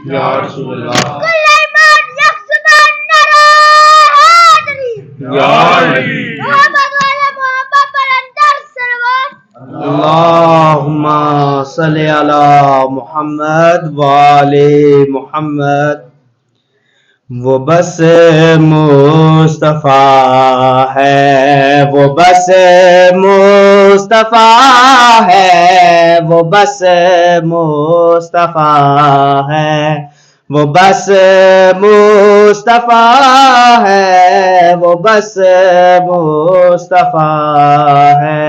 یا رسول اللہ سلیمان یکسبان نرا حاضری یا علی محمد والا محمد پر اندر سلوات اللہم صلی علی محمد وآل محمد وہ بس مصطفیٰ ہے وہ بس مصطفیٰ ہے وہ بس مصطفیٰ ہے وہ بس مصطفیٰ ہے وہ بس مصطفیٰ ہے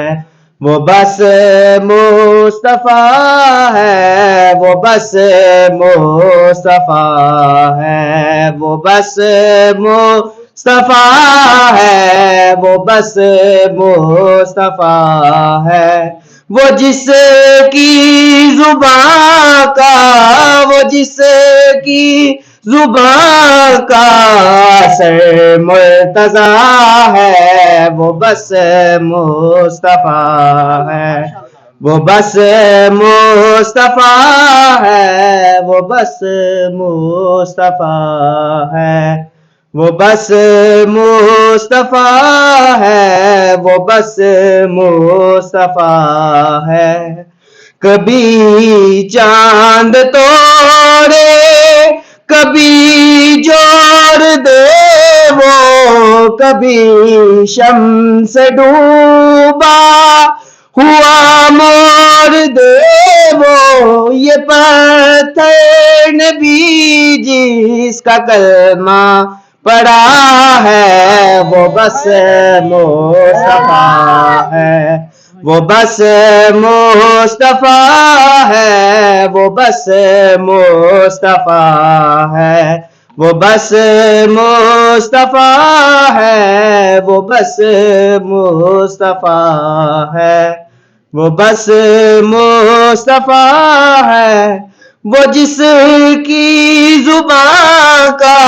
وہ بس مصطفیٰ ہے وہ بس مصطفیٰ ہے وہ بس مصطفیٰ ہے وہ بس مصطفیٰ ہے وہ جس کی زبان کا وہ جس کی زبان کا سر مرتضیٰ ہے وہ بس مصطفیٰ ہے وہ بس مصطفیٰ ہے وہ بس مصطفیٰ ہے وہ بس مصطفیٰ ہے وہ بس مصطفیٰ ہے کبھی چاند توڑے کبھی جوڑ دے وہ کبھی شمس ڈوبا ہوا موڑ دے وہ یہ پتھر نبی جس کا کلمہ پڑا ہے وہ بس مصطفیٰ ہے وہ بس مصطفیٰ ہے وہ بس مصطفیٰ ہے وہ بس مصطفیٰ ہے وہ بس مصطفیٰ ہے وہ بس مصطفیٰ ہے وہ جس کی زبان کا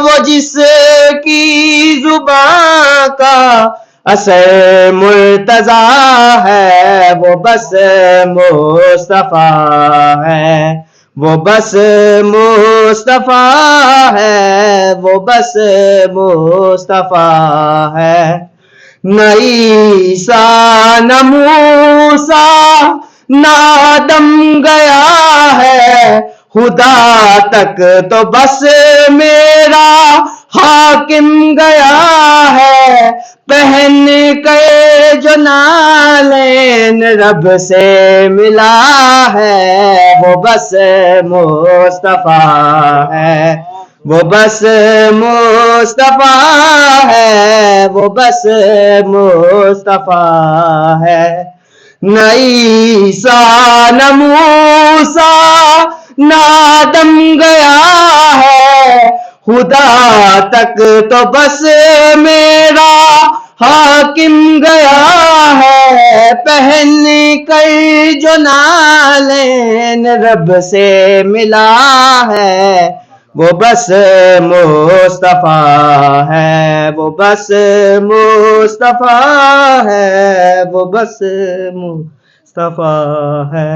وہ جس کی زبان کا اثر مرتضیٰ ہے وہ بس مصطفیٰ ہے وہ بس مصطفیٰ ہے وہ بس مصطفیٰ ہے نہ عیسیٰ نہ موسیٰ نہ آدم گیا ہے خدا تک تو بس میرا حاکم گیا ہے پہن کے جو نالین رب سے ملا ہے وہ بس مصطفیٰ ہے وہ بس مصطفیٰ ہے وہ بس مصطفیٰ ہے نہ عیسیٰ نہ موسیٰ نہ آدم گیا ہے خدا تک تو بس میرا حاکم گیا ہے پہن کر جو نالین رب سے ملا ہے وہ بس مصطفیٰ ہے وہ بس مصطفیٰ ہے وہ بس مصطفیٰ ہے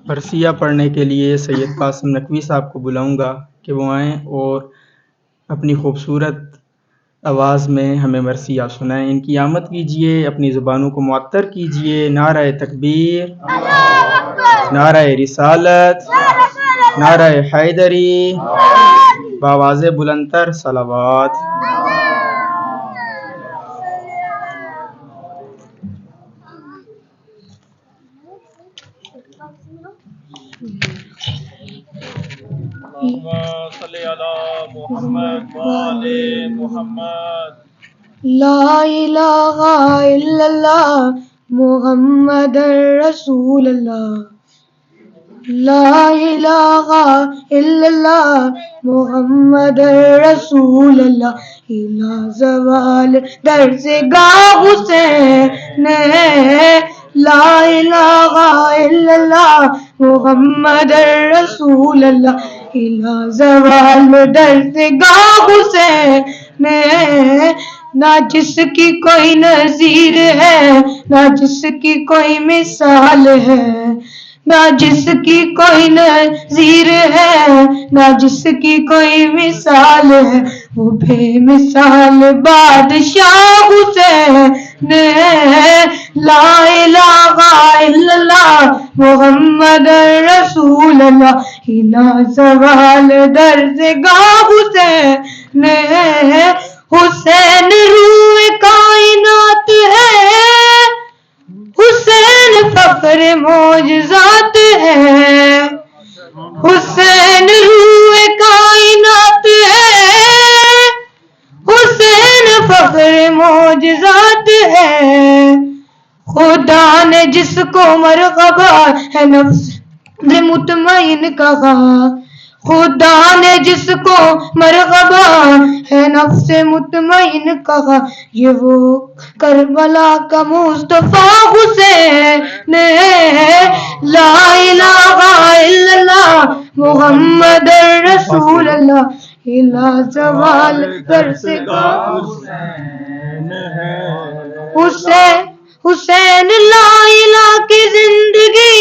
برسیہ پڑھنے کے لیے سید قاسم نقوی صاحب کو بلاؤں گا کہ وہ آئیں اور اپنی خوبصورت آواز میں ہمیں مرثیہ سنائیں. ان کی آمد کیجئے، اپنی زبانوں کو معطر کیجئے. نعرہ تکبیر، نعرہ رسالت، نعرہ حیدری، بآواز بلندتر صلوات. صلی علی محمد وآل محمد. لا الہ الا اللہ محمد رسول اللہ. لا الہ الا اللہ محمد رسول اللہ. الہ زوال در سے گاہ حسین. لا الہ الا اللہ محمد رسول اللہ. الہ زوال در سے گاہ حسین. نہ جس کی کوئی نظیر ہے، نہ جس کی کوئی مثال ہے، نہ جس کی کوئی نظیر ہے، نہ جس کی کوئی مثال ہے، وہ بے مثال بادشاہ حسین ہے۔ لا الہ الا اللہ محمد رسول اللہ، لا زوال درسگاہ حسین ہے۔ حسین روح کائنات ہے، حسین فخر معجزات ہے، حسین روح کائنات ہے، حسین فخر معجزات ہے۔ خدا نے جس کو مرغبہ ہے نفس مطمئن کہا، خدا نے جس کو مرغبہ ہے نفس مطمئن کہا، یہ وہ کربلا کا مصطفیٰ حسین ہے۔ لا الہ الا اللہ محمد رسول اللہ، لا زوال درسگاہ حسین ہے۔ حسین حسین لا الہ کی زندگی،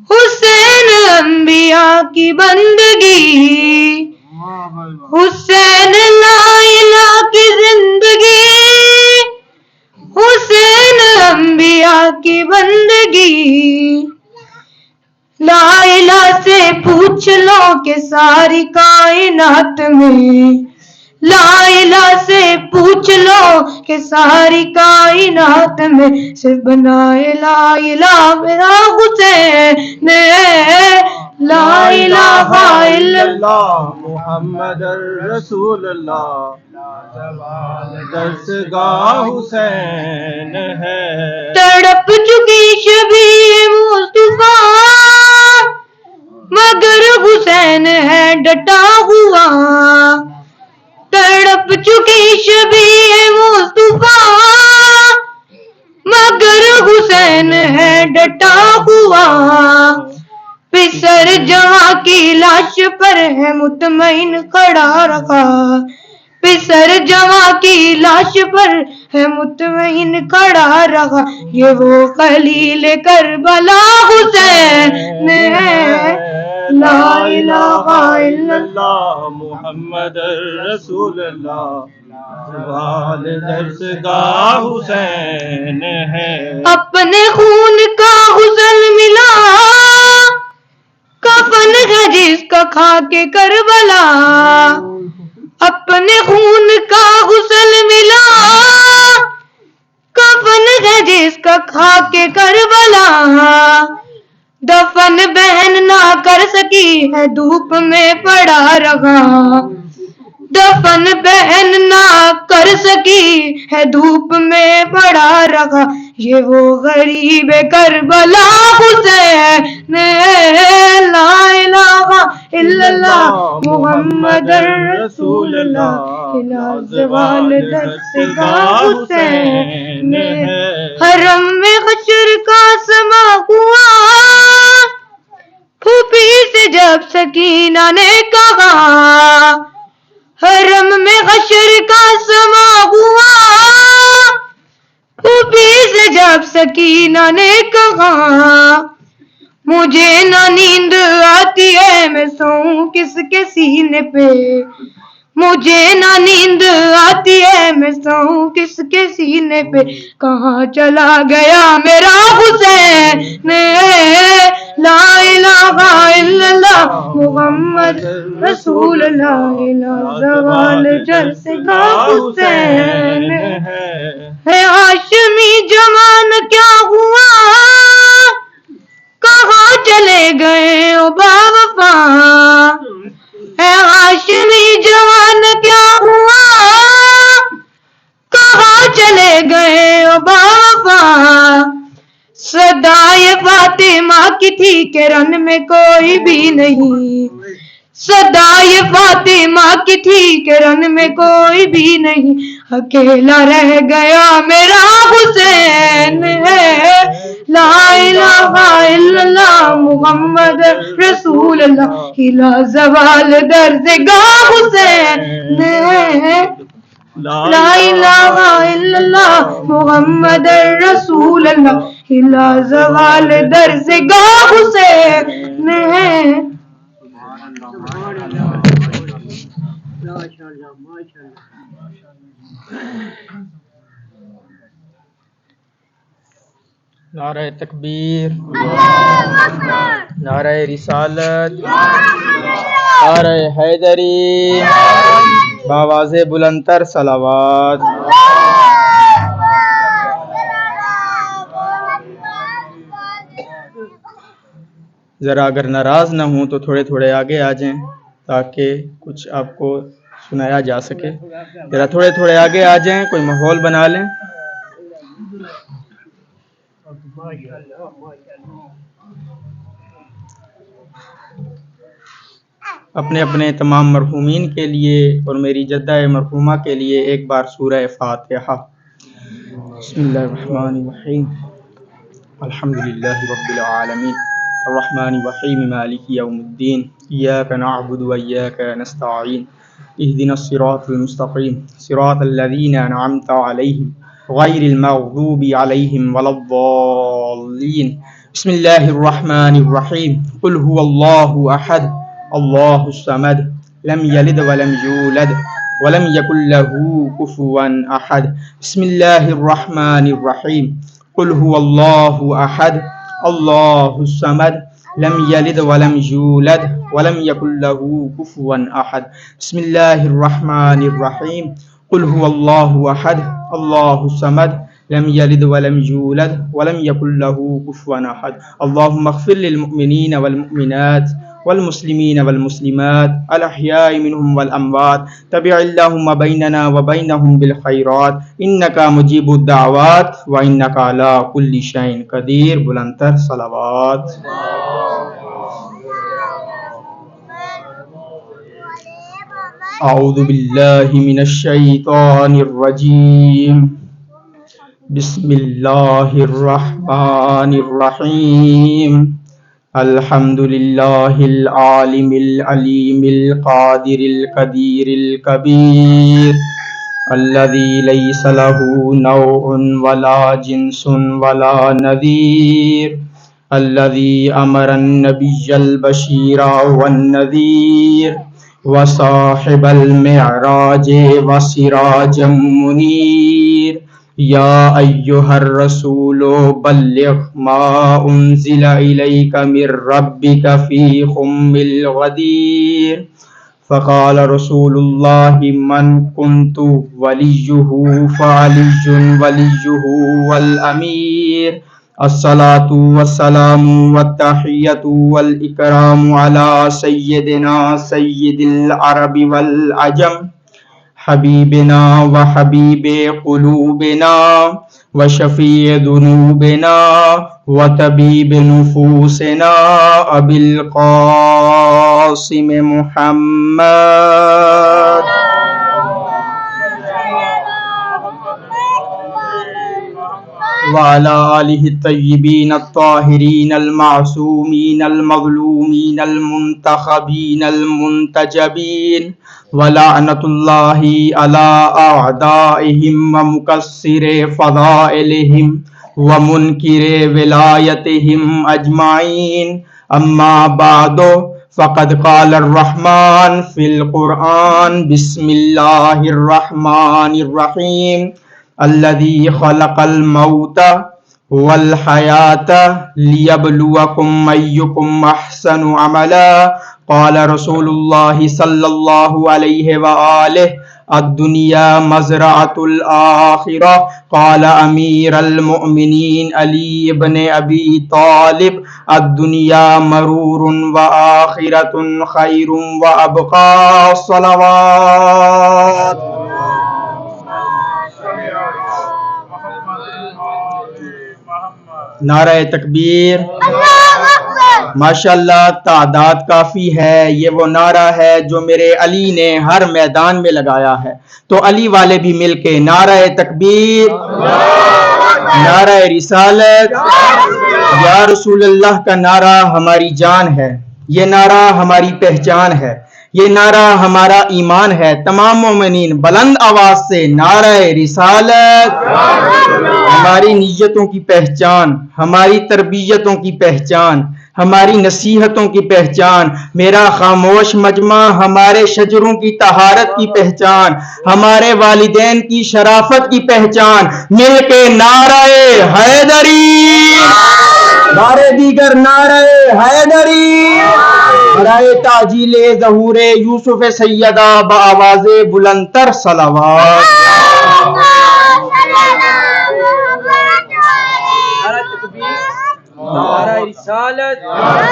حسین انبیاء کی بندگی، حسین لا الہ کی زندگی، حسین انبیاء کی بندگی۔ لا الہ سے پوچھ لو کہ ساری کائنات میں، لا الہ سے پوچھ لو کہ ساری کائنات میں صرف بنائے لا الہ میرا حسین ہے۔ لا الہ الا اللہ محمد رسول اللہ، درسگاہ حسین ہے۔ تڑپ چکی شبیہ مصطفیٰ، مگر حسین ہے ڈٹا ہوا، تڑپ چکی شبیہ مصطفیٰ، مگر حسین ہے ڈٹا ہوا۔ پسر جواں کی لاش پر ہے مطمئن کھڑا رہا، پسر جواں کی لاش پر ہے مطمئن کھڑا رہا، یہ وہ خلیل کربلا حسین ہے۔ لا الہ الا اللہ محمد رسول اللہ، زوال درسگاہ حسین ہے۔ اپنے خون کا غسل ملا، کفن ہے جس کا کھا کے کربلا، اپنے خون کا غسل ملا، کفن ہے جس کا کھا کے کربلا۔ دفن بہن نہ کر سکی ہے دھوپ میں پڑا رہا، دفن بہن نہ کر سکی ہے دھوپ میں پڑا رہا، یہ وہ غریب کربلا حسین ہے۔ لا الہ الا اللہ محمد رسول اللہ، لا زوال درسگاہ حسین ہے۔ حرم میں حشر کا سما ہوا، پھوپھی سے جب سکینہ نے کہا، حرم میں حشر کا سما ہوا، پھوپھی سے جب سکینہ نے کہا، مجھے نہ نیند آتی ہے میں سوؤں کس کے سینے پہ، مجھے نہ نیند آتی ہے میں سوؤں کس کے سینے پہ، کہاں چلا گیا میرا حسین۔ لا الہ الا اللہ محمد رسول اللہ، لا زوال درسگاہ حسین ہے۔ ہاشمی جوان کیا ہوا، کہاں چلے گئے او باوفا، ہے ہاشمی جوان کیا ہوا، کہاں چلے گئے او باوفا۔ صدائے فاطمہ کی تھی کہ رن میں کوئی بھی نہیں، صدائے فاطمہ کی تھی کہ رن میں کوئی بھی نہیں، اکیلا رہ گیا میرا حسین ہے۔ لا الہ الا اللہ محمد رسول اللہ، لا زوال درسگاہ حسین ہے۔ لا الہ الا اللہ محمد رسول اللہ الا زوال درس گاہ حسین ہے. نعرہ تکبیر، نعرہ رسالت، نعرہ حیدری، بآواز بلند تر صلوات. ذرا اگر ناراض نہ ہوں تو تھوڑے تھوڑے آگے آ جائیں تاکہ کچھ آپ کو سنایا جا سکے. ذرا تھوڑے تھوڑے آگے آ جائیں، کوئی ماحول بنا لیں. اپنے اپنے تمام مرحومین کے لیے اور میری جدہ مرحومہ کے لیے ایک بار سورہ فاتحہ. بسم اللہ الرحمن الرحیم. الحمدللہ رب العالمین الرحمن الرحیم مالک یوم الدین ایاک نعبد و ایاک نستعین اهدنا الصراط المستقیم صراط الذین انعمت علیہم غیر المغضوب علیہم ولا الضالین. بسم اللہ الرحمن الرحیم. قل هو اللہ احد اللہ الصمد لم یلد ولم یولد ولم یکن له کفوا احد. بسم اللہ الرحمن الرحیم. قل هو اللہ احد اللہ الصمد لم یلد ولم یولد ولم یکن له کفوا احد. بسم اللہ الرحمن الرحیم. قل هو اللہ احد اللہ الصمد لم یلد ولم یولد ولم یکن له کفوا احد. اللهم اغفر للمؤمنین والمؤمنات والمسلمین والمسلمات الاحیاء منهم والاموات. تبع اللهم بیننا وبینهم بالخیرات انک مجیب الدعوات وانک علی کل شیء قدیر. بلندتر صلوات. اعوذ باللہ من الشیطان الرجیم. بسم اللہ الرحمن الرحیم. الحمد للہ العالم العلیم القادر القدیر الکبیر الذی لیس له نوع ولا جنس ولا نظیر الذی امر النبی البشیر والنذیر وصاحب المعراج وسراجا منیر. یا ایہا الرسول بلغ ما انزل الیک من ربک فی خم الغدیر. فقال رسول اللہ من کنت ولیہ فعلی ولیہ والامیر. الصلاة والسلام والتحیۃ والاکرام علی سیدنا سید العرب والعجم حبیبنا وحبیب قلوبنا وشفیع ذنوبنا وطبیب نفوسنا ابی القاسم محمد وعلى آلہ الطیبین الطاہرین المعصومین المظلومین المنتخبین المنتجبین ولعنۃ اللہ علی اعدائہم ومکسر فضائلہم ومنکر ولایتہم اجمعین. اما بعد فقد قال الرحمن فی القرآن. بسم اللہ الرحمن الرحیم. الذی خلق الموت والحیاة لیبلوکم ایکم احسن عملا. قال رسول اللہ صلی اللہ علیہ وآلہ الدنیا مزرعۃ الآخرہ. قال امیر المؤمنین علی ابن ابی طالب الدنیا مرور وآخرۃ خیر وابقى. صلوات. نعرہ تکبیر. ماشاءاللہ تعداد کافی ہے. یہ وہ نعرہ ہے جو میرے علی نے ہر میدان میں لگایا ہے. تو علی والے بھی مل کے نعرہ تکبیر، نعرہ رسالت، یا رسول اللہ کا نعرہ ہماری جان ہے. یہ نعرہ ہماری پہچان ہے. یہ نعرہ ہمارا ایمان ہے. تمام مومنین بلند آواز سے نعرہ رسالت. ہماری نیتوں کی پہچان، ہماری تربیتوں کی پہچان، ہماری نصیحتوں کی پہچان، میرا خاموش مجمع ہمارے شجروں کی طہارت کی پہچان، ہمارے والدین کی شرافت کی پہچان. مل کے نعرہ حیدری، نعرے دیگر نعرہ حیدری، برائے تعجیل ظہور یوسف سیدہ بآواز بلند تر صلوات. نعرہ رسالت،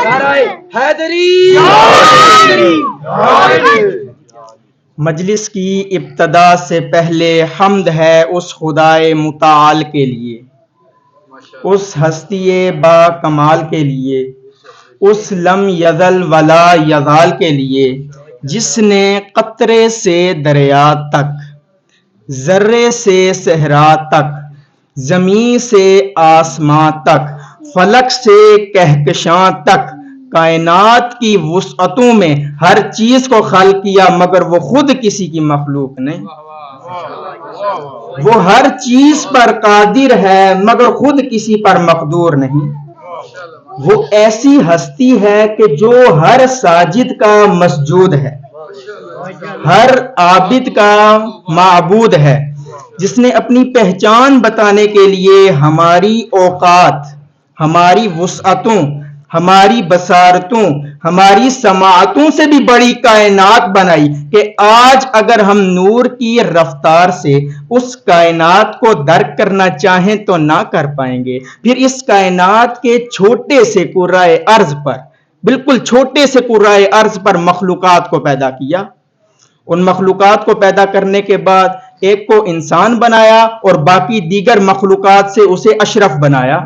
نعرہ حیدری. مجلس کی ابتدا سے پہلے حمد ہے اس خدائے متعال کے لیے، اس ہستی با کمال کے لیے، اس لم یزل ولا یزال کے لیے، جس نے قطرے سے دریا تک، ذرے سے صحرا تک، زمین سے آسماں تک، فلک سے کہکشاں تک، کائنات کی وسعتوں میں ہر چیز کو خلق کیا مگر وہ خود کسی کی مخلوق نہیں. وہ ہر چیز پر قادر ہے مگر خود کسی پر مقدور نہیں. وہ ایسی ہستی ہے کہ جو ہر ساجد کا مسجود ہے، ہر عابد کا معبود ہے، جس نے اپنی پہچان بتانے کے لیے ہماری اوقات، ہماری وسعتوں، ہماری بصارتوں، ہماری سماعتوں سے بھی بڑی کائنات بنائی کہ آج اگر ہم نور کی رفتار سے اس کائنات کو درک کرنا چاہیں تو نہ کر پائیں گے. پھر اس کائنات کے چھوٹے سے کرۂ ارض پر، بالکل چھوٹے سے کرۂ ارض پر مخلوقات کو پیدا کیا. ان مخلوقات کو پیدا کرنے کے بعد ایک کو انسان بنایا اور باقی دیگر مخلوقات سے اسے اشرف بنایا.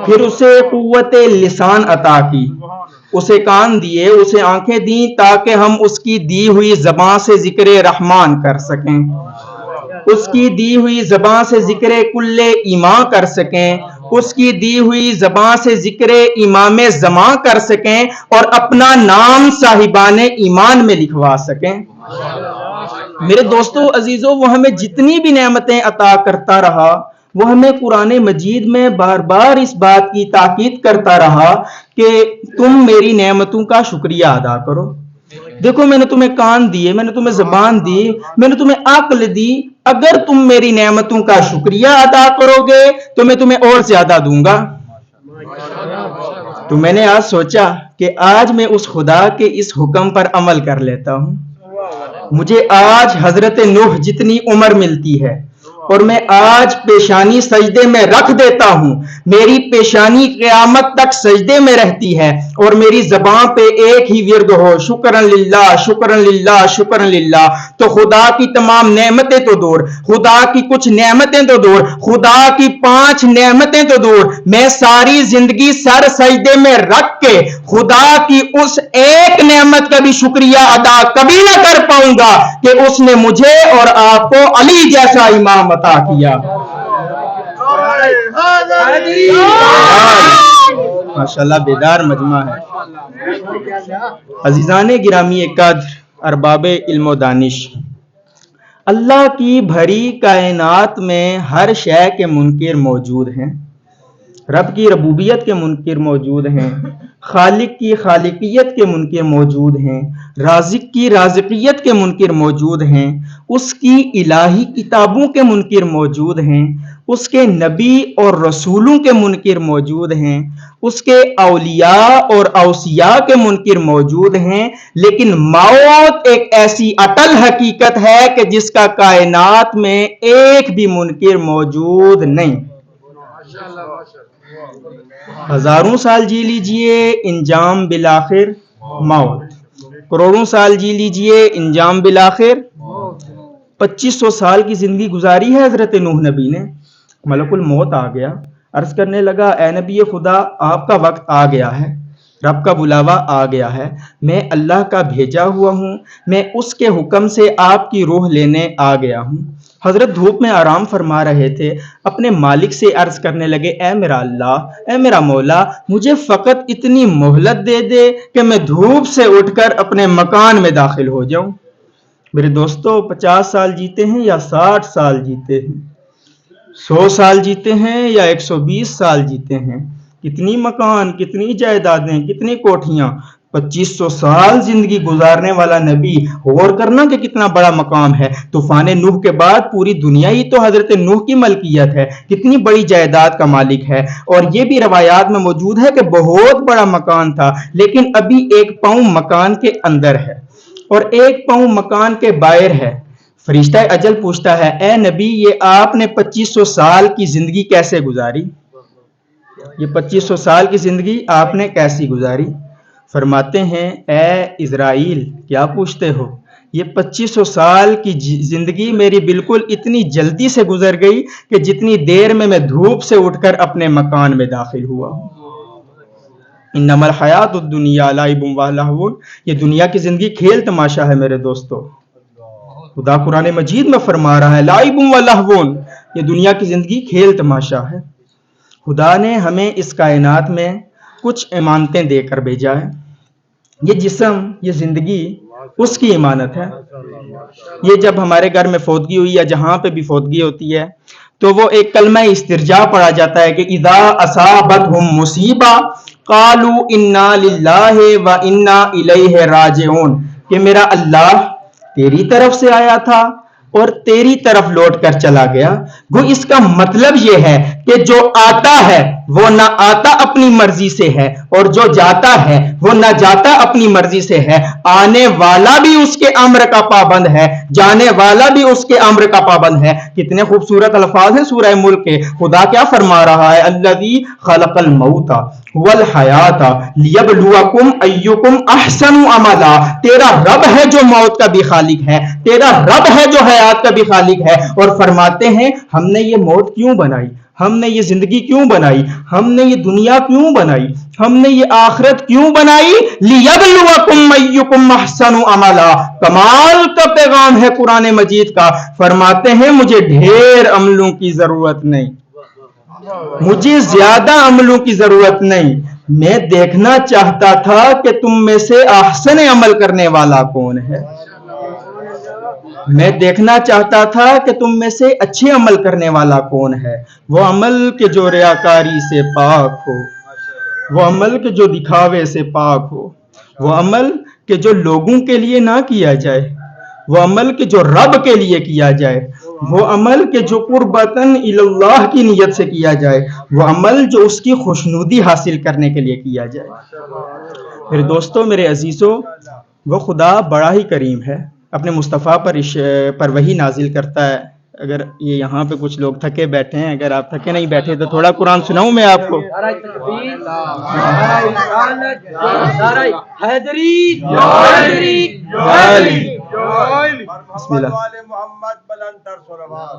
پھر اسے قوت لسان عطا کی، اسے کان دیے، اسے آنکھیں دیں تاکہ ہم اس کی دی ہوئی زبان سے ذکر رحمان کر سکیں، اس کی دی ہوئی زبان سے ذکر کل ایمان کر سکیں، اس کی دی ہوئی زبان سے ذکر امام زمان کر سکیں اور اپنا نام صاحبان ایمان میں لکھوا سکیں. میرے دوستو عزیزو، وہ ہمیں جتنی بھی نعمتیں عطا کرتا رہا، وہ ہمیں قرآن مجید میں بار بار اس بات کی تاکید کرتا رہا کہ تم میری نعمتوں کا شکریہ ادا کرو. دیکھو میں نے تمہیں کان دیے، میں نے تمہیں زبان دی، میں نے تمہیں عقل دی، اگر تم میری نعمتوں کا شکریہ ادا کرو گے تو میں تمہیں اور زیادہ دوں گا. تو میں نے آج سوچا کہ آج میں اس خدا کے اس حکم پر عمل کر لیتا ہوں. مجھے آج حضرت نوح جتنی عمر ملتی ہے اور میں آج پیشانی سجدے میں رکھ دیتا ہوں، میری پیشانی قیامت تک سجدے میں رہتی ہے اور میری زبان پہ ایک ہی ورد ہو، شکرن للہ شکرن للہ شکرن للہ. تو خدا کی تمام نعمتیں تو دور، خدا کی کچھ نعمتیں تو دور، خدا کی 5 نعمتیں تو دور، میں ساری زندگی سر سجدے میں رکھ کے خدا کی اس ایک نعمت کا بھی شکریہ ادا کبھی نہ کر پاؤں گا کہ اس نے مجھے اور آپ کو علی جیسا امام عطا کیا. ماشاءاللہ بیدار مجمع ہے. عزیزان گرامی قدر، ارباب علم و دانش، اللہ کی بھری کائنات میں ہر شے کے منکر موجود ہیں. رب کی ربوبیت کے منکر موجود ہیں، خالق کی خالقیت کے منکر موجود ہیں، رازق کی رازقیت کے منکر موجود ہیں، اس کی الہی کتابوں کے منکر موجود ہیں، اس کے نبی اور رسولوں کے منکر موجود ہیں، اس کے اولیاء اور اوصیاء کے منکر موجود ہیں. لیکن موت ایک ایسی اٹل حقیقت ہے کہ جس کا کائنات میں ایک بھی منکر موجود نہیں. ہزاروں سال جی لیجئے، انجام بالآخر موت. کروڑوں سال جی لیجئے، انجام بالآخر 2500 سال کی زندگی گزاری ہے حضرت نوح نبی نے. ملک الموت آ گیا، عرض کرنے لگا اے نبی خدا، آپ کا وقت آ گیا ہے، رب کا بلاوا آ گیا ہے، میں اللہ کا بھیجا ہوا ہوں، میں اس کے حکم سے آپ کی روح لینے آ گیا ہوں. حضرت دھوپ میں آرام فرما رہے تھے، اپنے مالک سے عرض کرنے لگے، اے میرا اللہ، اے میرا مولا، مجھے فقط اتنی مہلت دے دے کہ میں دھوپ سے اٹھ کر اپنے مکان میں داخل ہو جاؤں۔ میرے دوستو، 50 سال جیتے ہیں یا 60 سال جیتے ہیں، 100 سال جیتے ہیں یا 120 سال جیتے ہیں، کتنی مکان، کتنی جائیدادیں، کتنی کوٹھیاں، 2500 سال زندگی گزارنے والا نبی، غور کرنا کہ کتنا بڑا مقام ہے۔ طوفان نوح کے بعد پوری دنیا ہی تو حضرت نوح کی ملکیت ہے، کتنی بڑی جائیداد کا مالک ہے، اور یہ بھی روایات میں موجود ہے کہ بہت بڑا مکان تھا، لیکن ابھی 1 پاؤں مکان کے اندر ہے اور 1 پاؤں مکان کے باہر ہے۔ فرشتہ اجل پوچھتا ہے، اے نبی، یہ آپ نے 2500 سال کی زندگی کیسے گزاری؟ یہ 2500 سال کی زندگی آپ نے کیسی گزاری؟ فرماتے ہیں، اے اسرائیل، کیا پوچھتے ہو؟ یہ 2500 سال کی زندگی میری بالکل اتنی جلدی سے گزر گئی کہ جتنی دیر میں دھوپ سے اٹھ کر اپنے مکان میں داخل ہوا ہوں۔ انما الحیات الدنیا لعب و لہو، یہ دنیا کی زندگی کھیل تماشا ہے میرے دوستو۔ خدا قرآن مجید میں فرما رہا ہے، لعب و لہو، یہ دنیا کی زندگی کھیل تماشا ہے۔ خدا نے ہمیں اس کائنات میں کچھ امانتیں دے کر بھیجا ہے۔ یہ جسم، یہ زندگی اس کی امانت ہے۔ یہ جب ہمارے گھر میں فوتگی ہوئی یا جہاں پہ بھی فوتگی ہوتی ہے تو وہ ایک کلمہ استرجاع پڑھا جاتا ہے کہ اذا اصابتہم مصیبہ قالوا انا للہ و انا الیہ راجعون، کہ میرا اللہ تیری طرف سے آیا تھا اور تیری طرف لوٹ کر چلا گیا۔ گو اس کا مطلب یہ ہے کہ جو آتا ہے وہ نہ آتا اپنی مرضی سے ہے، اور جو جاتا ہے وہ نہ جاتا اپنی مرضی سے ہے۔ آنے والا بھی اس کے امر کا پابند ہے، جانے والا بھی اس کے امر کا پابند ہے۔ کتنے خوبصورت الفاظ ہیں سورہ ملک کے۔ خدا کیا فرما رہا ہے؟ الذی خلق الموت والحیات لیبلوکم ایکم احسن عملا، تیرا رب ہے جو موت کا بھی خالق ہے، تیرا رب ہے جو حیات کا بھی خالق ہے۔ اور فرماتے ہیں، ہم نے یہ موت کیوں بنائی، ہم نے یہ زندگی کیوں بنائی، ہم نے یہ دنیا کیوں بنائی، ہم نے یہ آخرت کیوں بنائی؟ لیبلوکم ایکم احسن عملا، کمال کا پیغام ہے قرآن مجید کا۔ فرماتے ہیں، مجھے ڈھیر عملوں کی ضرورت نہیں، مجھے زیادہ عملوں کی ضرورت نہیں، میں دیکھنا چاہتا تھا کہ تم میں سے احسن عمل کرنے والا کون ہے۔ میں دیکھنا چاہتا تھا کہ تم میں سے اچھے عمل کرنے والا کون ہے۔ وہ عمل کہ جو ریاکاری سے پاک ہو، وہ عمل کہ جو دکھاوے سے پاک ہو، وہ عمل کہ جو لوگوں کے لیے نہ کیا جائے، وہ عمل کہ جو رب کے لیے کیا جائے، وہ عمل کہ جو قربتاً اللہ کی نیت سے کیا جائے، وہ عمل جو اس کی خوشنودی حاصل کرنے کے لیے کیا جائے۔ میرے دوستو، میرے عزیزو، وہ خدا بڑا ہی کریم ہے، اپنے مصطفیٰ پر وحی نازل کرتا ہے۔ اگر یہ یہاں پہ کچھ لوگ تھکے بیٹھے ہیں، اگر آپ تھکے نہیں بیٹھے تو تھوڑا قرآن سناؤں میں آپ کو؟ نعرہ تکبیر، نعرہ رسالت، نعرہ حیدری، حیدری، حیدری۔ بسم اللہ۔ محمد بلندر صلوات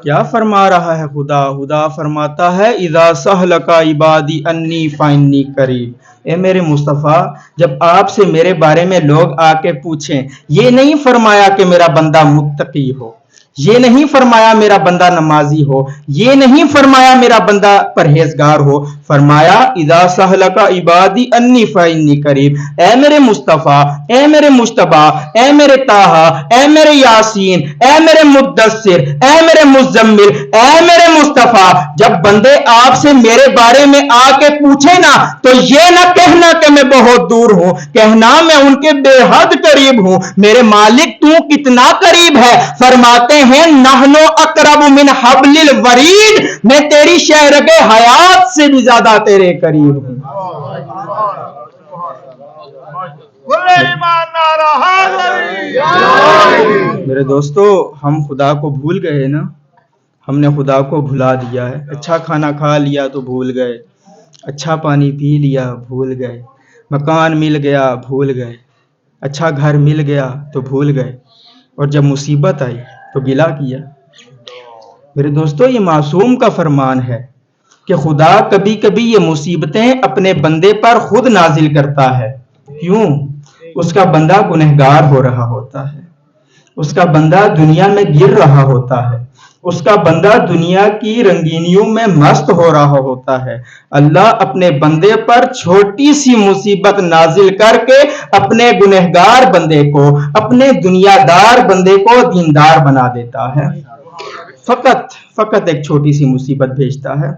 کیا فرما رہا ہے خدا؟ خدا فرماتا ہے، اذا سہلک عبادی انی فانی قریب۔ اے میرے مصطفیٰ، جب آپ سے میرے بارے میں لوگ آ کے پوچھیں، یہ نہیں فرمایا کہ میرا بندہ متقی ہو، یہ نہیں فرمایا میرا بندہ نمازی ہو، یہ نہیں فرمایا میرا بندہ پرہیزگار ہو، فرمایا اذا سہلک عبادی انی فانی قریب۔ اے میرے مصطفیٰ، اے میرے مجتبی، اے میرے طٰہٰ، اے میرے یاسین، اے میرے مدثر، اے میرے مزمل، اے میرے مصطفیٰ، جب بندے آپ سے میرے بارے میں آ کے پوچھے نا تو یہ نہ کہنا کہ میں بہت دور ہوں، کہنا میں ان کے بے حد قریب ہوں۔ میرے مالک تو کتنا قریب ہے؟ فرماتے ہیں، نحنو اقرب من حبل الورید، میں تیری شہرگ حیات سے بھی زیادہ تیرے قریب ہوں۔ میرے دوستو، ہم خدا کو بھول گئے نا، ہم نے خدا کو بھلا دیا ہے۔ اچھا کھانا کھا لیا تو بھول گئے، اچھا پانی پی لیا بھول گئے، مکان مل گیا بھول گئے، اچھا گھر مل گیا تو بھول گئے، اور جب مصیبت آئی تو گلہ کیا۔ میرے دوستو، یہ معصوم کا فرمان ہے کہ خدا کبھی کبھی یہ مصیبتیں اپنے بندے پر خود نازل کرتا ہے۔ کیوں؟ اس کا بندہ گنہگار ہو رہا ہوتا ہے، اس کا بندہ دنیا میں گر رہا ہوتا ہے، اس کا بندہ دنیا کی رنگینیوں میں مست ہو رہا ہوتا ہے، اللہ اپنے بندے پر چھوٹی سی مصیبت نازل کر کے اپنے گنہگار بندے کو، اپنے دنیا دار بندے کو دیندار بنا دیتا ہے، فقط ایک چھوٹی سی مصیبت بھیجتا ہے۔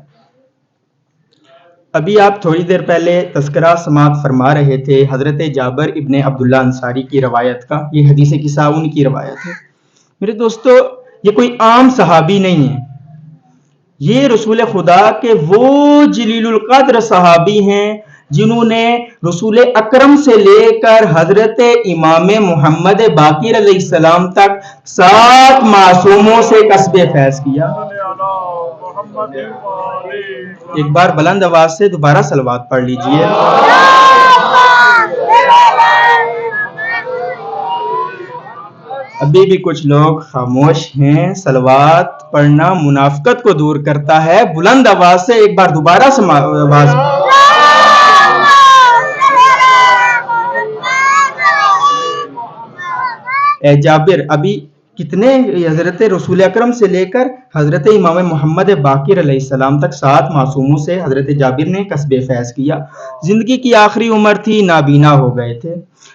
ابھی آپ تھوڑی دیر پہلے تذکرہ سماعت فرما رہے تھے حضرت جابر ابن عبداللہ انصاری کی روایت کا، یہ حدیث قصہ ان کی روایت ہے۔ میرے دوستو، یہ کوئی عام صحابی نہیں ہے، یہ رسول خدا کے وہ جلیل القدر صحابی ہیں جنہوں نے رسول اکرم سے لے کر حضرت امام محمد باقر علیہ السلام تک 7 معصوموں سے کسب فیض کیا۔ ایک بار بلند آواز سے دوبارہ صلوات پڑھ لیجئے۔ ابھی بھی کچھ لوگ خاموش ہیں، صلوات پڑھنا منافقت کو دور کرتا ہے، بلند آواز سے ایک بار دوبارہ آواز۔ اے جابر، ابھی کتنے حضرت رسول اکرم سے لے کر حضرت امام محمد باقر علیہ السلام تک 7 معصوموں سے حضرت جابر نے کسب فیض کیا۔ زندگی کی آخری عمر تھی، نابینا ہو گئے تھے۔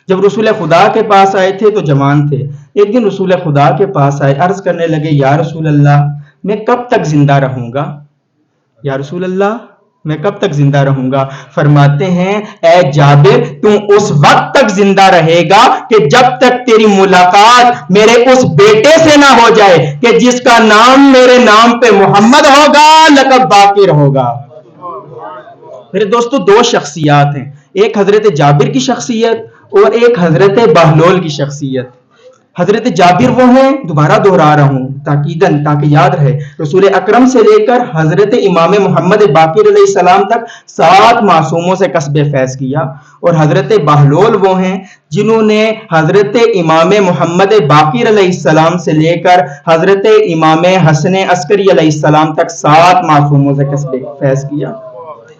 جب رسول خدا کے پاس آئے تھے تو جوان تھے۔ ایک دن رسول خدا کے پاس آئے، عرض کرنے لگے، یا رسول اللہ میں کب تک زندہ رہوں گا؟ یا رسول اللہ میں کب تک زندہ رہوں گا؟ فرماتے ہیں، اے جابر تم اس وقت تک زندہ رہے گا کہ جب تک تیری ملاقات میرے اس بیٹے سے نہ ہو جائے کہ جس کا نام میرے نام پہ محمد ہوگا، لقب باقر ہوگا۔ میرے دوستو، 2 شخصیات ہیں، ایک حضرت جابر کی شخصیت اور ایک حضرت بہلول کی شخصیت۔ حضرت جابر وہ ہیں، دوبارہ دہرا رہا ہوں تاکیداً تاکہ یاد رہے، رسول اکرم سے لے کر حضرت امام محمد باقر علیہ السلام تک 7 معصوموں سے کسب فیض کیا، اور حضرت بہلول وہ ہیں جنہوں نے حضرت امام محمد باقر علیہ السلام سے لے کر حضرت امام حسن عسکری علیہ السلام تک 7 معصوموں سے کسب فیض کیا۔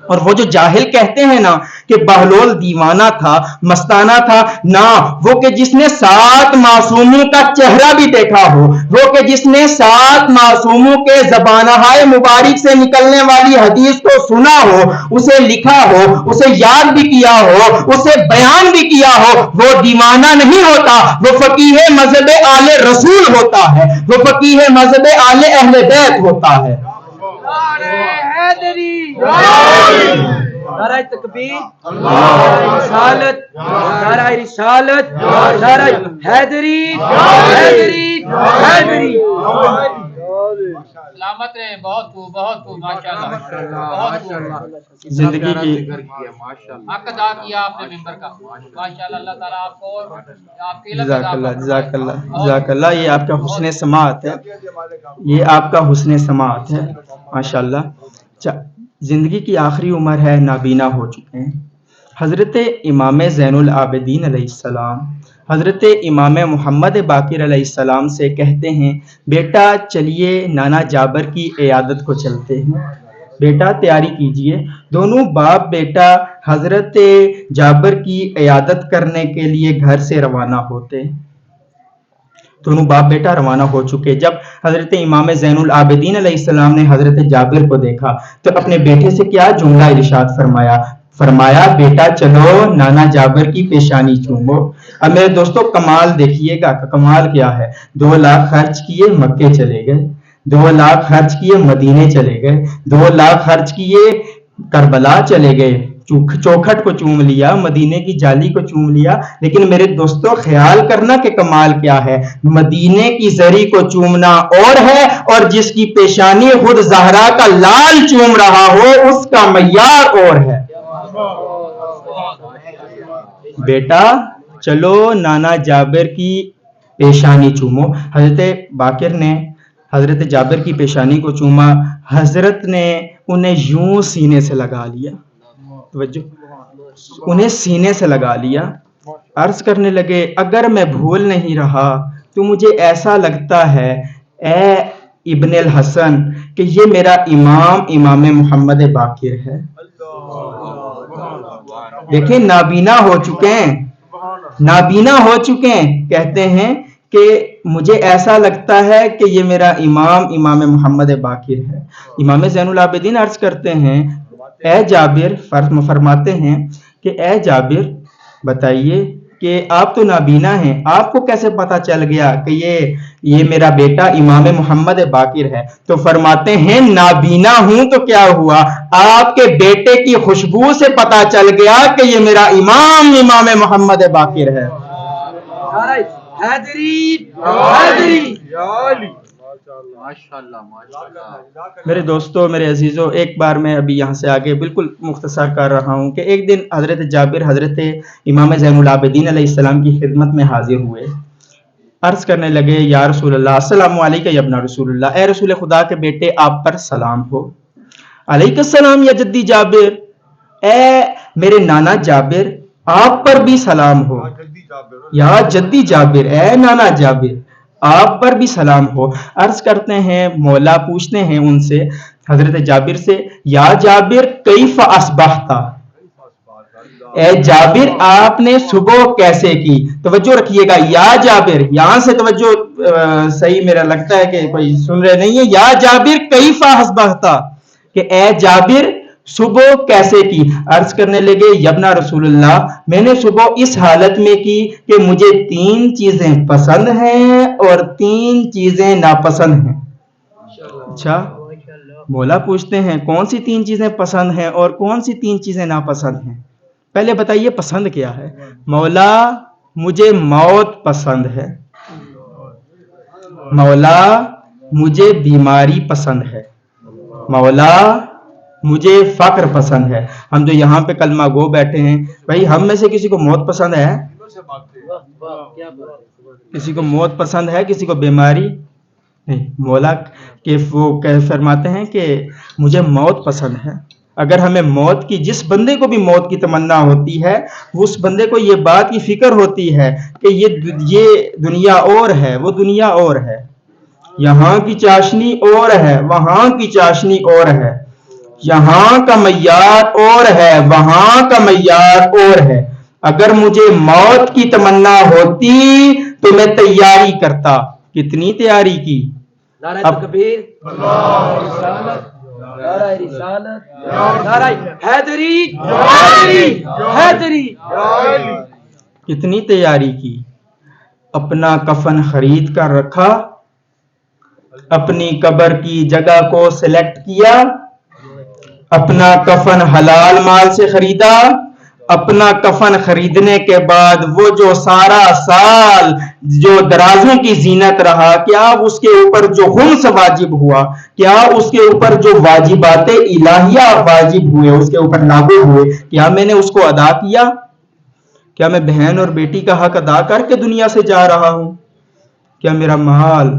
اور وہ جو جاہل کہتے ہیں نا کہ بہلول دیوانہ تھا، مستانہ تھا، نہ، وہ کہ جس نے 7 معصوموں کا چہرہ بھی دیکھا ہو، وہ کہ جس نے 7 معصوموں کے زبانہائے مبارک سے نکلنے والی حدیث کو سنا ہو، اسے لکھا ہو، اسے یاد بھی کیا ہو، اسے بیان بھی کیا ہو، وہ دیوانہ نہیں ہوتا، وہ فقیہ مذہب آل رسول ہوتا ہے، وہ فقیہ مذہب آل اہل بیت ہوتا ہے۔ نعرہ تکبیر، رسالت، نعرہ رسالت، نعرہ حیدری، حیدری، حیدری۔ سلامت رہے، بہت خوب ماشاءاللہ، بہت خوب زندگی کی حق ادا کیا آپ نے ممبر کا، ماشاءاللہ، اللہ تعالیٰ آپ کو آپ کے علم جزاک اللہ، جزاک اللہ، جزاک اللہ۔ یہ آپ کا حسن سماعت ہے، یہ آپ کا حسن سماعت ہے، ماشاءاللہ۔ زندگی کی آخری عمر ہے، نابینا ہو چکے ہیں۔ حضرت امام زین العابدین علیہ السلام حضرت امام محمد باقر علیہ السلام سے کہتے ہیں، بیٹا چلیے نانا جابر کی عیادت کو چلتے ہیں، بیٹا تیاری کیجئے۔ دونوں باپ بیٹا حضرت جابر کی عیادت کرنے کے لیے گھر سے روانہ ہوتے، دونوں باپ بیٹا روانہ ہو چکے۔ جب حضرت امام زین العابدین علیہ السلام نے حضرت جابر کو دیکھا تو اپنے بیٹے سے کیا جملہ ارشاد فرمایا، بیٹا چلو نانا جابر کی پیشانی چومو۔ اب میرے دوستو کمال دیکھیے گا، کمال کیا ہے، 2 لاکھ خرچ کیے مکے چلے گئے، 2 لاکھ خرچ کیے مدینے چلے گئے، 2 لاکھ خرچ کیے کربلا چلے گئے، چوکھٹ کو چوم لیا، مدینے کی جالی کو چوم لیا۔ لیکن میرے دوستو خیال کرنا کہ کمال کیا ہے، مدینے کی زری کو چومنا اور ہے، اور جس کی پیشانی خود زہرا کا لال چوم رہا ہو اس کا معیار اور ہے۔ بیٹا چلو نانا جابر کی پیشانی چومو۔ حضرت باقر نے حضرت جابر کی پیشانی کو چوما، حضرت نے انہیں یوں سینے سے لگا لیا، توجہ، انہیں سینے سے لگا لیا، عرض کرنے لگے، اگر میں بھول نہیں رہا تو مجھے ایسا لگتا ہے اے ابن الحسن کہ یہ میرا امام محمد باقر ہے۔ دیکھیں نابینا ہو چکے ہیں، نابینا ہو چکے ہیں، کہتے ہیں کہ مجھے ایسا لگتا ہے کہ یہ میرا امام محمد باقر ہے۔ امام زین العابدین عرض کرتے ہیں اے جابر، فرماتے ہیں کہ اے جابر بتائیے کہ آپ تو نابینا ہیں، آپ کو کیسے پتا چل گیا کہ یہ میرا بیٹا امام محمد باقر ہے؟ تو فرماتے ہیں نابینا ہوں تو کیا ہوا، آپ کے بیٹے کی خوشبو سے پتا چل گیا کہ یہ میرا امام محمد باقر ہے۔ نعرہ حیدری حیدری میرے دوستو، میرے عزیزو، ایک بار میں ابھی یہاں سے آگے بالکل مختصر کر رہا ہوں کہ ایک دن حضرت جابر حضرت امام زین العابدین علیہ السلام کی خدمت میں حاضر ہوئے، عرض کرنے لگے یا رسول اللہ، السلام علیکم یا ابن رسول اللہ، اے رسول خدا کے بیٹے آپ پر سلام ہو۔ علیکم السلام یا جدی جابر، اے میرے نانا جابر آپ پر بھی سلام ہو۔ یا جدی جابر، اے نانا جابر آپ پر بھی سلام ہو۔ عرض کرتے ہیں مولا پوچھتے ہیں ان سے، حضرت جابر سے، یا جابر کیف اصبحت، اے جابر آپ نے صبح کیسے کی؟ توجہ رکھیے گا، یا جابر، یہاں سے توجہ صحیح میرا لگتا ہے کہ کوئی سن رہے نہیں ہے۔ یا جابر کیف اصبحت، کہ اے جابر صبح کیسے کی؟ عرض کرنے لگے یبنا رسول اللہ، میں نے صبح اس حالت میں کی کہ مجھے 3 چیزیں پسند ہیں اور 3 چیزیں ناپسند ہیں۔ اچھا، مولا پوچھتے ہیں کون سی 3 چیزیں پسند ہیں اور کون سی 3 چیزیں ناپسند ہیں؟ پہلے بتائیے پسند کیا ہے؟ مولا مجھے موت پسند ہے، مولا مجھے بیماری پسند ہے، مولا مجھے فقر پسند ہے۔ ہم جو یہاں پہ کلمہ گو بیٹھے ہیں، بھائی ہم میں سے کسی کو موت پسند ہے؟ کسی کو موت پسند ہے؟ کسی کو بیماری نہیں؟ مولا کہ وہ فرماتے ہیں کہ مجھے موت پسند ہے۔ اگر ہمیں موت کی، جس بندے کو بھی موت کی تمنا ہوتی ہے، اس بندے کو یہ بات کی فکر ہوتی ہے کہ یہ دنیا اور ہے، وہ دنیا اور ہے، یہاں کی چاشنی اور ہے، وہاں کی چاشنی اور ہے، یہاں کا معیار اور ہے، وہاں کا معیار اور ہے۔ اگر مجھے موت کی تمنا ہوتی تو میں تیاری کرتا۔ کتنی تیاری کی؟ نعرہ تکبیر، نعرہ رسالت، نعرہ حیدری حیدری حیدری۔ کتنی تیاری کی؟ اپنا کفن خرید کر رکھا، اپنی قبر کی جگہ کو سلیکٹ کیا، اپنا کفن حلال مال سے خریدا، اپنا کفن خریدنے کے بعد وہ جو سارا سال جو درازوں کی زینت رہا، کیا اس کے اوپر جو خمس واجب ہوا، کیا اس کے اوپر جو واجبات الہیہ واجب ہوئے، اس کے اوپر لاگو ہوئے، کیا میں نے اس کو ادا کیا؟ کیا میں بہن اور بیٹی کا حق ادا کر کے دنیا سے جا رہا ہوں؟ کیا میرا مال،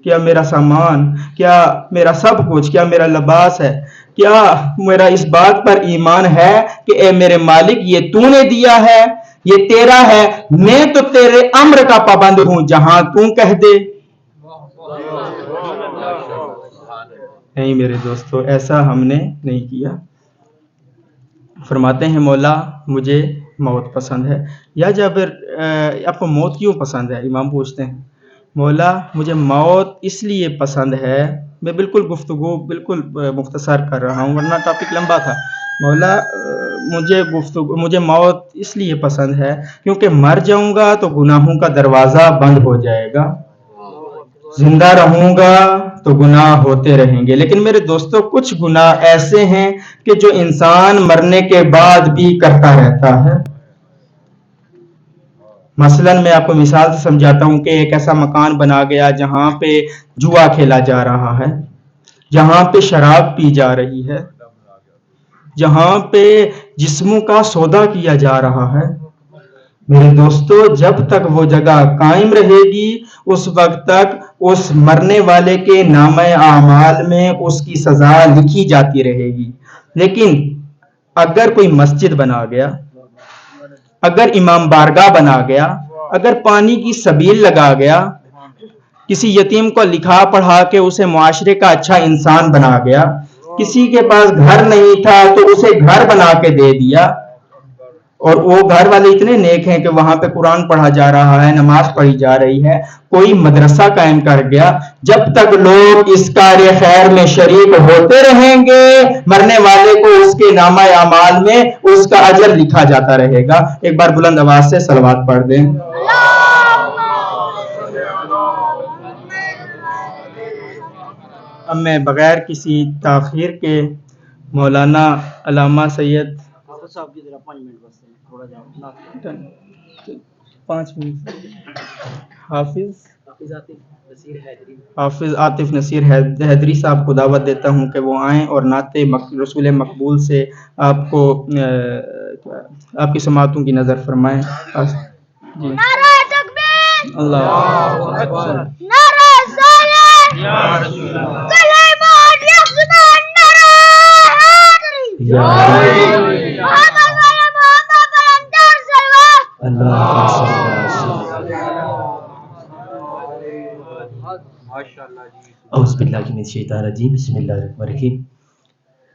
کیا میرا سامان، کیا میرا سب کچھ، کیا میرا لباس ہے، کیا میرا اس بات پر ایمان ہے کہ اے میرے مالک یہ تو نے دیا ہے، یہ تیرا ہے، میں تو تیرے امر کا پابند ہوں، جہاں تو کہہ دے۔ نہیں میرے دوستو، ایسا ہم نے نہیں کیا۔ فرماتے ہیں مولا مجھے موت پسند ہے۔ یا جابر آپ کو موت کیوں پسند ہے؟ امام پوچھتے ہیں مولا مجھے موت اس لیے پسند ہے، میں بالکل گفتگو بالکل مختصر کر رہا ہوں ورنہ ٹاپک لمبا تھا۔ مولا مجھے موت اس لیے پسند ہے کیونکہ مر جاؤں گا تو گناہوں کا دروازہ بند ہو جائے گا، زندہ رہوں گا تو گناہ ہوتے رہیں گے۔ لیکن میرے دوستو کچھ گناہ ایسے ہیں کہ جو انسان مرنے کے بعد بھی کرتا رہتا ہے۔ مثلا میں آپ کو مثال سے سمجھاتا ہوں کہ ایک ایسا مکان بنا گیا جہاں پہ جوا کھیلا جا رہا ہے، جہاں پہ شراب پی جا رہی ہے، جہاں پہ جسموں کا سودا کیا جا رہا ہے۔ میرے دوستو جب تک وہ جگہ قائم رہے گی اس وقت تک اس مرنے والے کے نامہ اعمال میں اس کی سزا لکھی جاتی رہے گی۔ لیکن اگر کوئی مسجد بنا گیا، اگر امام بارگاہ بنا گیا، اگر پانی کی سبیل لگا گیا، کسی یتیم کو لکھا پڑھا کے اسے معاشرے کا اچھا انسان بنا گیا، کسی کے پاس گھر نہیں تھا تو اسے گھر بنا کے دے دیا، اور وہ گھر والے اتنے نیک ہیں کہ وہاں پہ قرآن پڑھا جا رہا ہے, نماز پڑھی جا رہی ہے, کوئی مدرسہ قائم کر گیا. جب تک لوگ اس کار خیر میں شریک ہوتے رہیں گے, مرنے والے کو اس کے نامہ اعمال میں اس کا اجر لکھا جاتا رہے گا. ایک بار بلند آواز سے صلوات پڑھ دیں. اب میں بغیر کسی تاخیر کے مولانا علامہ سید 5 منٹ حافظ عاطف نصیر حیدری صاحب کو دعوت دیتا ہوں کہ وہ آئیں اور نعت رسول مقبول سے آپ کو آپ کی سماعتوں کی نظر فرمائیں. جی. نعرہ تکبیر، اللہ اکبر. نعرہ رسالت، کلمات یکسمان، نعرہ حیدری، محمد والا محمد بلندر صلوات. اعوذ باللہ من الشیطان الرجیم، بسم اللہ الرحمن الرحیم.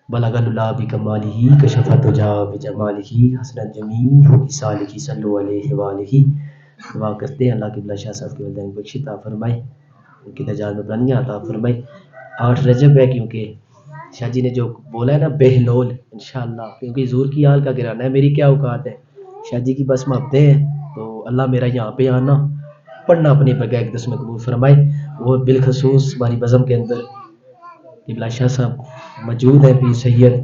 بلغ اللہ بکمالہ کشف الدجی بجمالہ حسنت جمیع خصالہ صلوا علیہ وآلہ. دعا کرتے ہیں اللہ قبلہ شاہ صاحب کے والدین کو بخشش عطا فرمائے, ان کی درجات میں بلندیاں عطا فرمائے. 8 رجب ہے, کیونکہ شاہ جی نے جو بولا ہے نا بہلول, انشاءاللہ کیونکہ حضور کی آل کا گرانا ہے, میری کیا اوقات ہے, شاہ جی کی بس مہبتیں ہیں, تو اللہ میرا یہاں پہ آنا پڑھنا اپنی بغیر ایک دس میں قبول فرمائے. وہ بالخصوص ہماری بزم کے اندر قبلہ شاہ صاحب موجود ہیں, پیر سید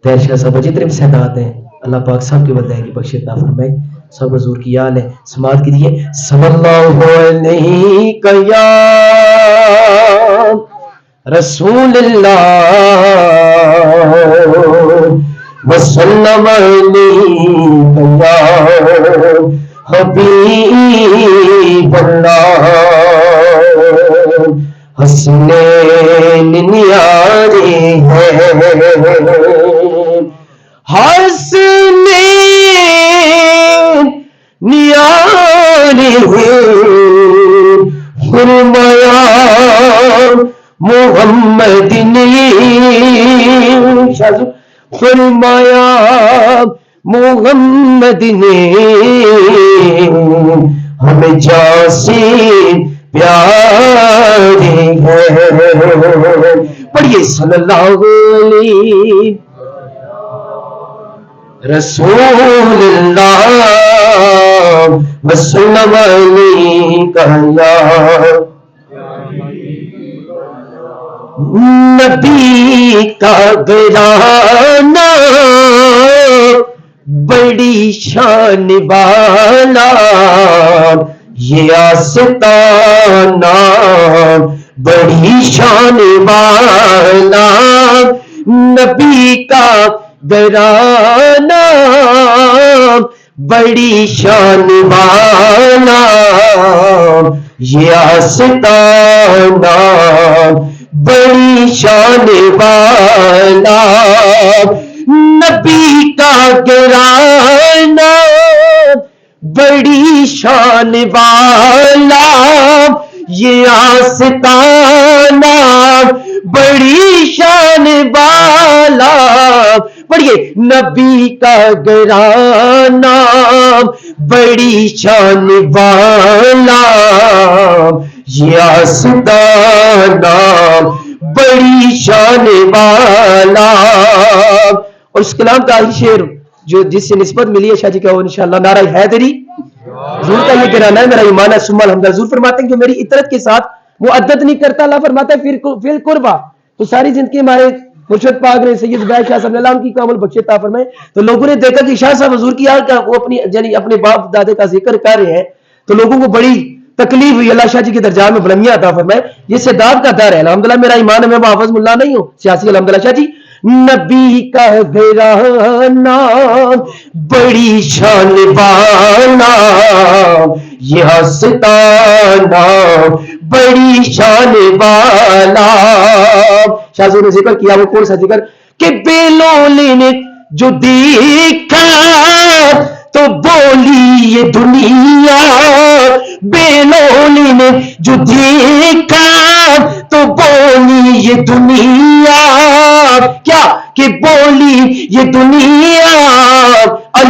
طاہر شاہ صاحب جتنے بھی سادات ہیں, اللہ پاک صاحب کے والدین کی بخشش عطا فرمائے. سب حضور کی آل ہے, سماعت کیجیے. صلی اللہ علیہ یا رسول اللہ وسلم علیہ یا حبیب اللہ. حسنین نیارے ہیں, حسنین نیارے ہیں, فرمایا محمد نے, فرمایا محمد نے ہمیں جان سے پیارے ہیں. پڑھیے صلی اللہ علیہ رسول اللہ وسلم علیہ یا نبی کا گرانا بڑی شان والا, یہ آستانہ بڑی شان والا, نبی کا گرانا بڑی شان والا, یہ آستانہ بڑی شان والا, نبی کا گرانا بڑی شان والا, یہ آستانہ بڑی شان والا. پڑھیے نبی کا گرانا بڑی شان والا, یہ آستانہ بڑی شان والا. اور اس کلام کا ہی شعر جو جس سے نسبت ملی ہے شاہ جی کا, وہ انشاءاللہ نعرہ حیدری حضور کا یہ گرانا ہے, میرا ایمان ہے ثم الحمد. حضور فرماتے ہیں کہ میری اطرت کے ساتھ وہ عدت نہیں کرتا, اللہ فرماتا ہے فی القربہ. تو ساری زندگی ہمارے مرشد پاک نے سید زبیر شاہ صاحب اللہ کی کامل بخشش عطا فرمائے. تو لوگوں نے دیکھا کہ شاہ صاحب حضور کی آل کا وہ اپنی یعنی اپنے باپ دادے کا ذکر کر رہے ہیں, تو لوگوں کو بڑی تکلیف ہوئی. اللہ شاہ جی کے درجات میں بلندیاں عطا فرمائے. یہ سداد کا در ہے, الحمدللہ میرا ایمان ہے, میں محافظ ملا نہیں ہوں سیاسی, الحمدللہ. شاہ جی نبی کا گرانا بڑی شان والا, یہ آستانہ بڑی شان والا. شاہ نے ذکر کیا, وہ کون سا ذکر کہ بیلول نے جو دیکھا تو بولی یہ دنیا, بیلول نے جو دیکھا تو بولی یہ دنیا, کیا کہ بولی یہ دنیا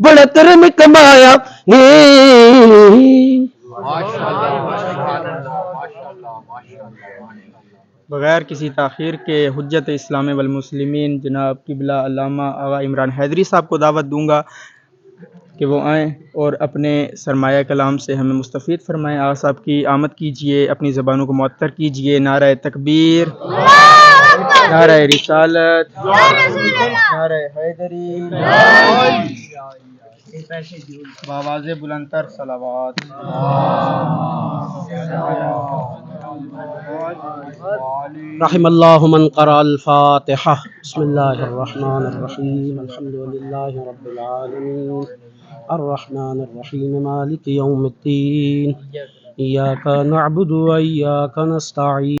بڑا کرم کمایا بغیر کسی تاخیر کے حجت اسلام والمسلمین جناب قبلہ علامہ آغا عمران حیدری صاحب کو دعوت دوں گا کہ وہ آئیں اور اپنے سرمایہ کلام سے ہمیں مستفید فرمائیں. آغا صاحب کی آمد کیجئے، اپنی زبانوں کو معطر کیجئے. نعرہ تکبیر، نعرہ رسالت، نعرہ حیدری، بآواز بلندتر صلوات. رحم اللہ من قرأ الفاتحہ. بسم اللہ الرحمن الرحیم. الحمد للہ رب العالمین الرحمن الرحیم مالک یوم الدین. ایاک نعبد و ایاک نستعین.